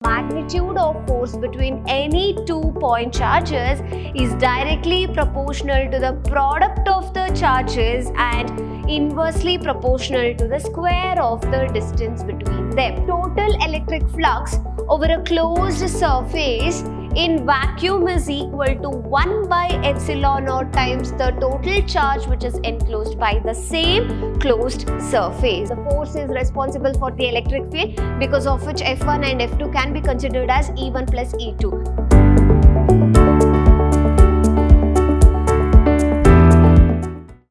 Magnitude of force between any 2-point charges is directly proportional to the product of the charges and inversely proportional to the square of the distance between them. Total electric flux over a closed surface in vacuum is equal to 1 by epsilon naught times the total charge which is enclosed by the same closed surface. The force is responsible for the electric field, because of which F1 and F2 can be considered as E1 plus E2.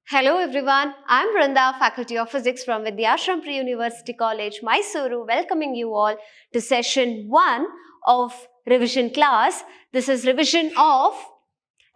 Hello everyone, I am Vrinda, Faculty of Physics from Vidhyaashram Pre-University College, Mysuru, welcoming you all to session 1 of revision class. This is revision of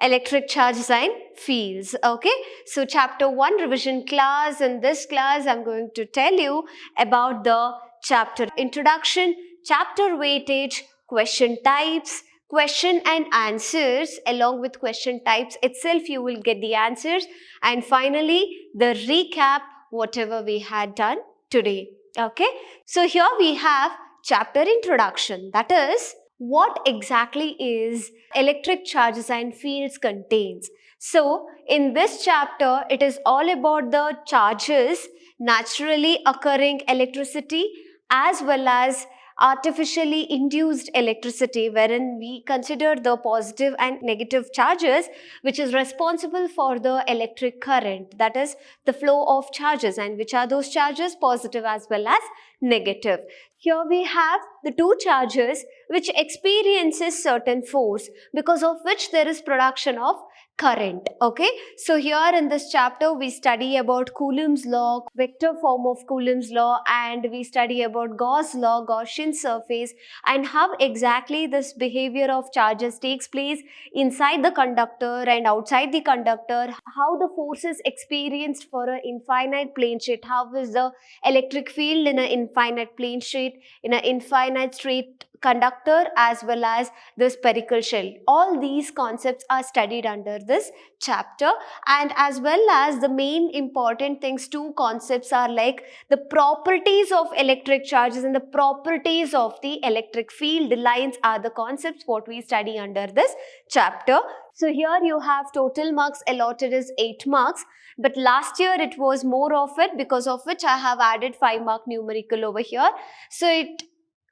electric charge design fields. Okay, so chapter 1 revision class. In this class, I'm going to tell you about the chapter introduction, chapter weightage, question types, question and answers. Along with question types itself, you will get the answers, and finally the recap whatever we had done today. Okay, so here we have chapter introduction, that is what exactly is electric charge design fields contains. So in this chapter, it is all about the charges, naturally occurring electricity, as well as artificially induced electricity, wherein we consider the positive and negative charges which is responsible for the electric current, that is the flow of charges. And which are those charges? Positive as well as negative. Here we have the two charges which experiences certain force, because of which there is production of current. Okay, so here in this chapter we study about Coulomb's law, vector form of Coulomb's law, and we study about Gauss law, Gaussian surface, and how exactly this behavior of charges takes place inside the conductor and outside the conductor, how the force is experienced for an infinite plane sheet, how is the electric field in an infinite plane sheet, in an infinite straight conductor, as well as the spherical shell. All these concepts are studied under this chapter, and as well as the main important things, two concepts are like the properties of electric charges and the properties of the electric field lines are the concepts what we study under this chapter. So here you have total marks allotted is 8 marks, but last year it was more of it, because of which I have added 5 mark numerical over here. So it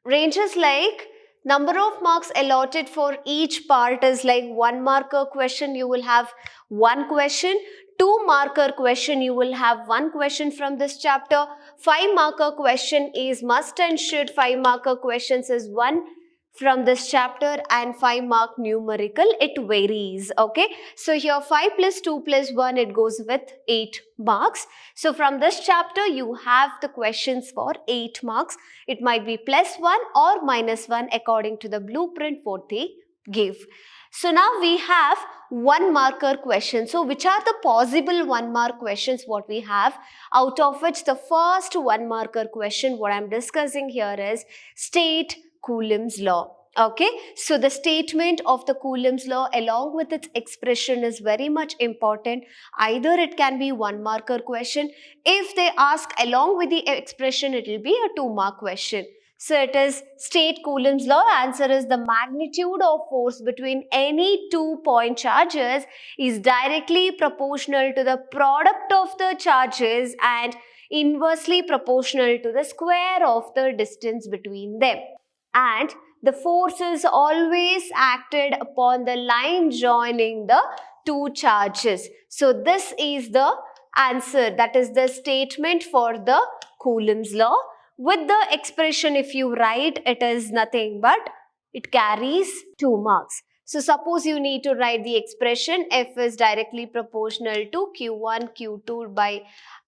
ranges like number of marks allotted for each part is like 1 marker question you will have 1 question, 2 marker question you will have 1 question from this chapter, 5 marker question is must and should, 5 marker questions is 1 from this chapter, and 5 mark numerical, it varies. Okay, so here 5 plus 2 plus 1, it goes with 8 marks. So from this chapter you have the questions for 8 marks. It might be plus 1 or minus 1 according to the blueprint what they give. So now we have 1 marker question. So which are the possible 1 mark questions what we have, out of which the first 1 marker question what I am discussing here is state Coulomb's law. Okay, so the statement of the Coulomb's law along with its expression is very much important. Either it can be 1 marker question. If they ask along with the expression, it will be a 2 mark question. So it is state Coulomb's law. Answer is the magnitude of force between any 2-point charges is directly proportional to the product of the charges and inversely proportional to the square of the distance between them. And the force is always acted upon the line joining the 2 charges. So this is the answer, that is the statement for the Coulomb's law. With the expression if you write, it is nothing but it carries 2 marks. So suppose you need to write the expression F is directly proportional to Q1 Q2 by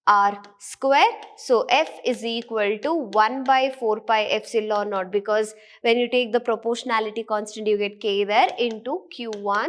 R square. So F is equal to 1 by 4 pi epsilon naught, because when you take the proportionality constant you get K there, into Q1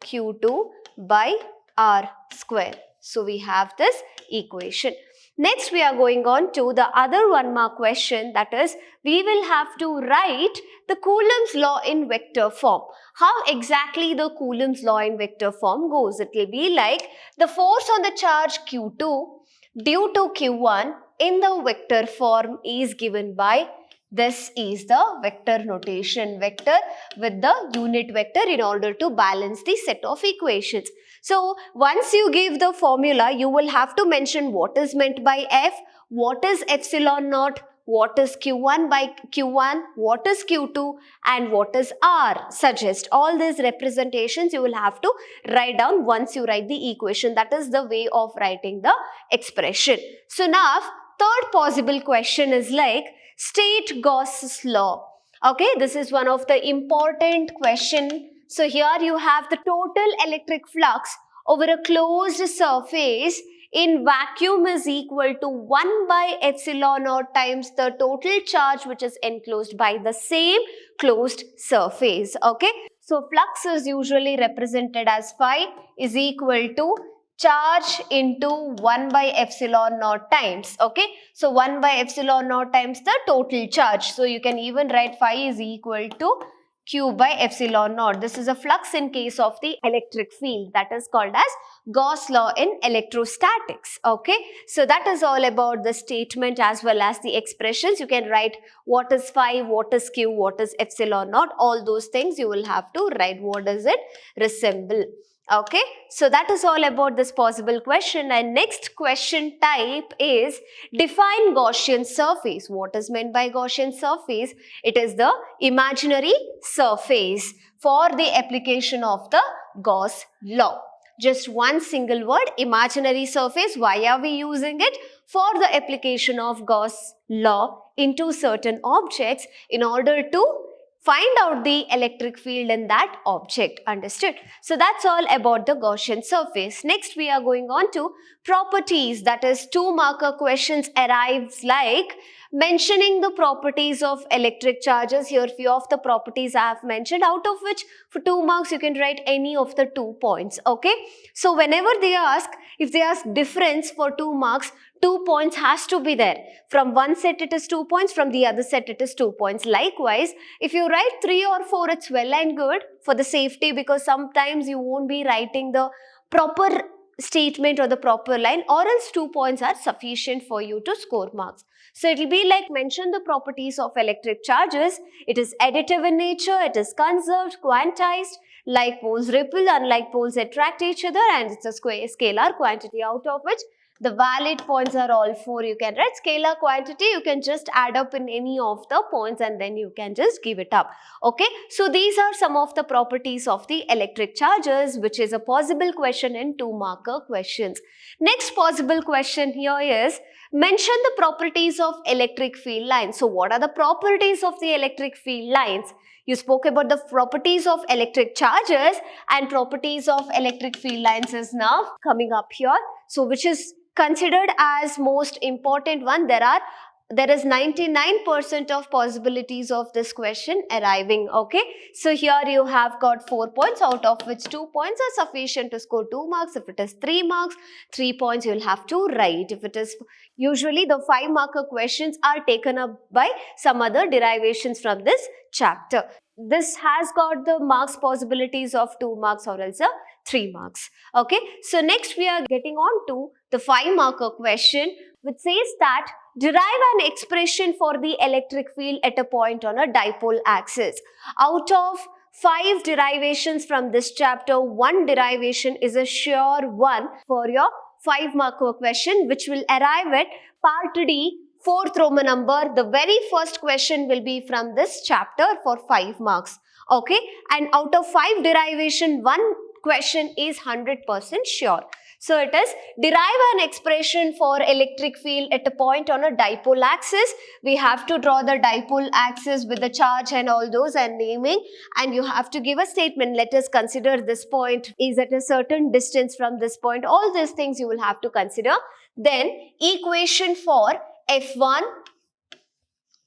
Q2 by R square. So we have this equation. Next we are going on to the other 1 mark question, that is we will have to write the Coulomb's law in vector form. How exactly the Coulomb's law in vector form goes? It will be like the force on the charge Q2 due to Q1 in the vector form is given by This is the vector notation, vector with the unit vector in order to balance the set of equations. So once you give the formula, you will have to mention what is meant by F, what is epsilon naught, what is Q1 by Q1, what is Q2 and what is R. Suggest all these representations you will have to write down once you write the equation. That is the way of writing the expression. So now third possible question is like state Gauss's law. Okay, this is one of the important question. So here you have the total electric flux over a closed surface in vacuum is equal to 1 by epsilon naught times the total charge which is enclosed by the same closed surface. Okay, so flux is usually represented as phi is equal to charge into 1 by epsilon naught times. Okay, so 1 by epsilon naught times the total charge. So you can even write phi is equal to Q by epsilon naught. This is a flux in case of the electric field, that is called as Gauss law in electrostatics. Okay, so that is all about the statement as well as the expressions. You can write what is phi, what is Q, what is epsilon naught, all those things you will have to write what does it resemble. Okay, so that is all about this possible question. And next question type is define Gaussian surface. What is meant by Gaussian surface? It is the imaginary surface for the application of the Gauss law. Just one single word, imaginary surface. Why are we using it? For the application of Gauss law into certain objects in order to find out the electric field in that object. Understood? So that's all about the Gaussian surface. Next we are going on to properties, that is 2-marker questions arrives like mentioning the properties of electric charges. Here few of the properties I have mentioned, out of which for 2 marks you can write any of the 2 points. Okay, so whenever they ask, if they ask difference for 2 marks, 2 points has to be there. From one set it is 2 points, from the other set it is 2 points. Likewise, if you write 3 or 4, it's well and good for the safety, because sometimes you won't be writing the proper statement or the proper line, or else 2 points are sufficient for you to score marks. So it will be like mention the properties of electric charges. It is additive in nature, it is conserved, quantized, like poles repel, unlike poles attract each other, and it's a scalar quantity out of which the valid points are all 4. You can write scalar quantity, you can just add up in any of the points and then you can just give it up. Okay, so these are some of the properties of the electric charges, which is a possible question in 2-marker questions. Next possible question here is mention the properties of electric field lines. So what are the properties of the electric field lines? You spoke about the properties of electric charges, and properties of electric field lines is now coming up here. So which is considered as most important one. There is 99% of possibilities of this question arriving. Okay, so here you have got 4 points, out of which 2 points are sufficient to score 2 marks. If it is 3 marks, 3 points you will have to write. If it is, usually the 5-marker questions are taken up by some other derivations from this chapter. This has got the marks possibilities of 2 marks or else 3 marks. Okay, so next we are getting on to the 5-marker question, which says that derive an expression for the electric field at a point on a dipole axis. Out of 5 derivations from this chapter, 1 derivation is a sure one for your 5-marker question, which will arrive at part D, 4th Roman number. The very first question will be from this chapter for 5 marks. Okay, and out of 5 derivation, 1 question is 100% sure. So it is derive an expression for electric field at a point on a dipole axis. We have to draw the dipole axis with the charge and all those and naming, and you have to give a statement. Let us consider this point is at a certain distance from this point. All these things you will have to consider. Then equation for F1,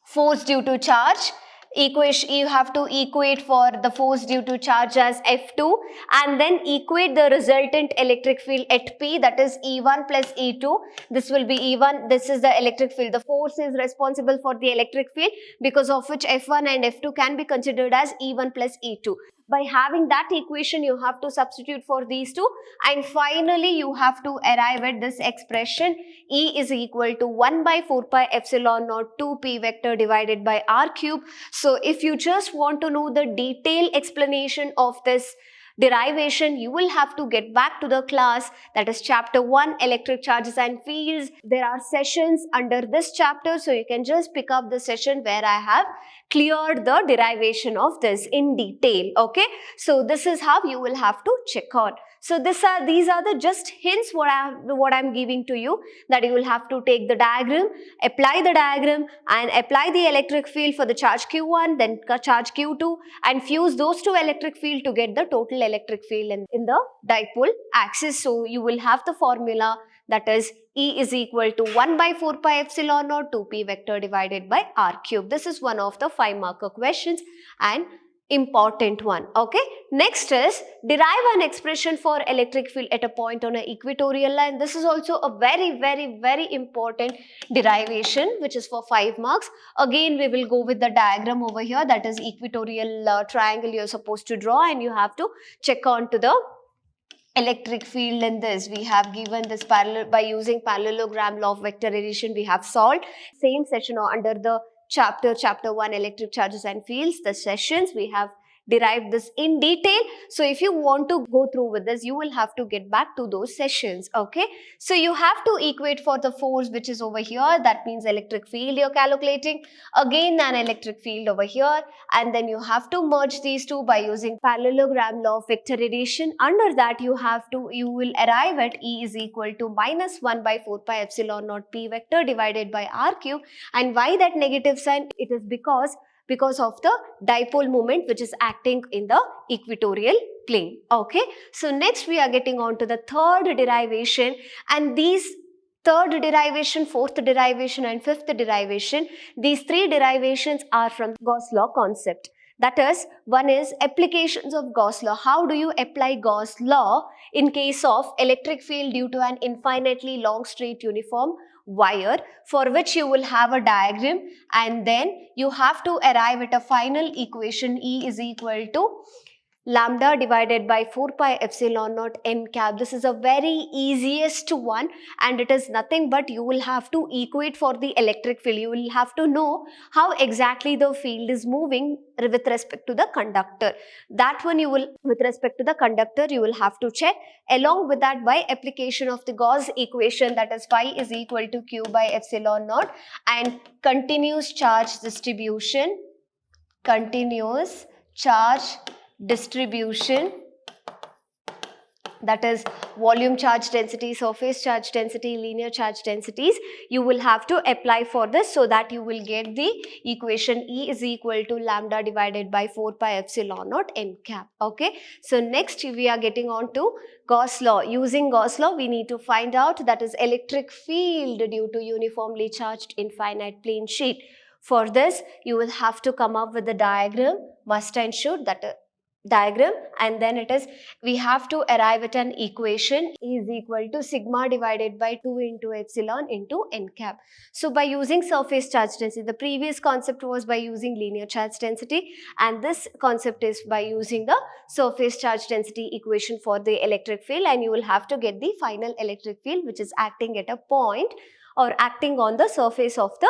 force due to charge. Equation, you have to equate for the force due to charge as F2, and then equate the resultant electric field at P, that is E1 plus E2. This will be E1, this is the electric field. The force is responsible for the electric field, because of which F1 and F2 can be considered as E1 plus E2. By having that equation, you have to substitute for these two, and finally you have to arrive at this expression E is equal to 1 by 4 pi epsilon naught 2p vector divided by r cube. So if you just want to know the detailed explanation of this derivation, you will have to get back to the class, that is chapter 1, electric charges and fields. There are sessions under this chapter, so you can just pick up the session where I have cleared the derivation of this in detail. Okay, so this is how you will have to check on. So these are the just hints what I'm giving to you, that you will have to take the diagram, apply the diagram and apply the electric field for the charge Q1, then charge Q2, and fuse those two electric field to get the total electric field in the dipole axis. So you will have the formula, that is E is equal to 1 by 4 pi epsilon naught 2p vector divided by r cube. This is one of the 5-marker questions and important one. Okay, next is derive an expression for electric field at a point on an equatorial line. This is also a very important derivation which is for 5 marks. Again, we will go with the diagram over here, that is equatorial triangle you are supposed to draw, and you have to check on to the electric field in this. We have given this parallel by using parallelogram law of vector addition. We have solved same session or under the chapter 1, electric charges and fields, the sessions we have derived this in detail. So if you want to go through with this, you will have to get back to those sessions. Okay, so you have to equate for the force which is over here, that means electric field you're calculating, again an electric field over here, and then you have to merge these two by using parallelogram law of vector addition. Under that you will arrive at E is equal to minus 1 by 4 pi epsilon naught p vector divided by r cube. And why that negative sign? It is because of the dipole moment which is acting in the equatorial plane. Okay, so next we are getting on to the third derivation, and these third derivation, fourth derivation and fifth derivation, these three derivations are from Gauss law concept. That is, one is applications of Gauss law. How do you apply Gauss law in case of electric field due to an infinitely long straight uniform wire, for which you will have a diagram, and then you have to arrive at a final equation E is equal to lambda divided by 4 pi epsilon naught n cap. This is a very easiest one, and it is nothing but you will have to equate for the electric field. You will have to know how exactly the field is moving with respect to the conductor. That one you will, with respect to the conductor, you will have to check. Along with that, by application of the Gauss equation, that is phi is equal to q by epsilon naught, and continuous charge distribution, that is volume charge density, surface charge density, linear charge densities, you will have to apply for this, so that you will get the equation E is equal to lambda divided by 4 pi epsilon naught n cap. Okay, so next we are getting on to Gauss law. Using Gauss law, we need to find out, that is electric field due to uniformly charged infinite plane sheet. For this, you will have to come up with the diagram, must and should, that diagram, and then it is, we have to arrive at an equation E is equal to sigma divided by 2 into epsilon into n cap. So by using surface charge density, the previous concept was by using linear charge density, and this concept is by using the surface charge density equation for the electric field, and you will have to get the final electric field which is acting at a point or acting on the surface of the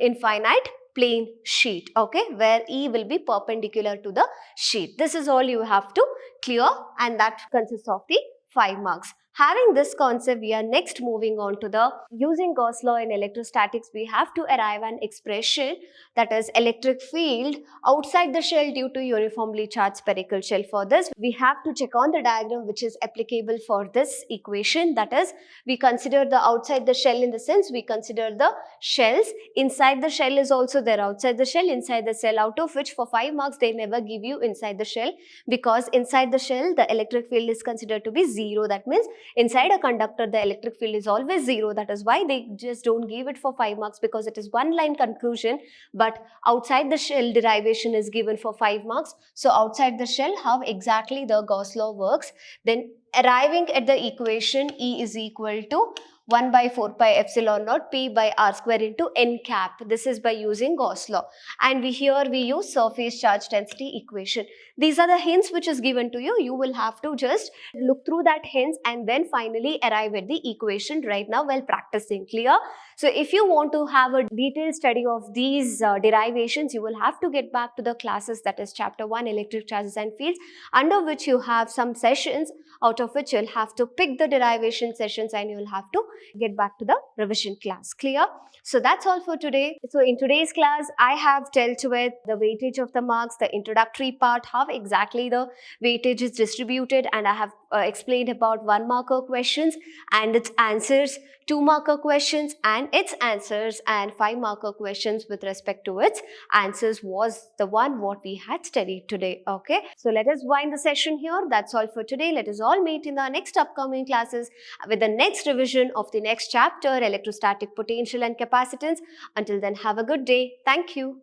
infinite plane sheet, okay, where E will be perpendicular to the sheet. This is all you have to clear, and that consists of the 5 marks. Having this concept, we are next moving on to the using Gauss law in electrostatics. We have to arrive an expression, that is electric field outside the shell due to uniformly charged spherical shell. For this, we have to check on the diagram which is applicable for this equation. That is, we consider the outside the shell in the sense we consider the shells. Inside the shell is also there, outside the shell, inside the shell, out of which for 5 marks they never give you inside the shell, because inside the shell the electric field is considered to be 0. That means inside a conductor the electric field is always 0. That is why they just don't give it for 5 marks, because it is one line conclusion. But outside the shell derivation is given for 5 marks. So outside the shell, how exactly the Gauss law works, then arriving at the equation E is equal to 1 by 4 pi epsilon naught P by R square into n cap. This is by using Gauss law. And here we use surface charge density equation. These are the hints which is given to you. You will have to just look through that hints and then finally arrive at the equation right now while practicing. Clear? So if you want to have a detailed study of these derivations, you will have to get back to the classes, that is chapter 1 electric charges and fields, under which you have some sessions, out of which you'll have to pick the derivation sessions and you'll have to get back to the revision class. Clear? So that's all for today. So in today's class, I have dealt with the weightage of the marks, the introductory part, how exactly the weightage is distributed, and I have explained about 1 marker questions and its answers, 2 marker questions and its answers, and 5 marker questions with respect to its answers was the one what we had studied today. Okay, so let us wind the session here. That's all for today. Let us all meet in the next upcoming classes with the next revision of the next chapter, electrostatic potential and capacitance. Until then, have a good day. Thank you.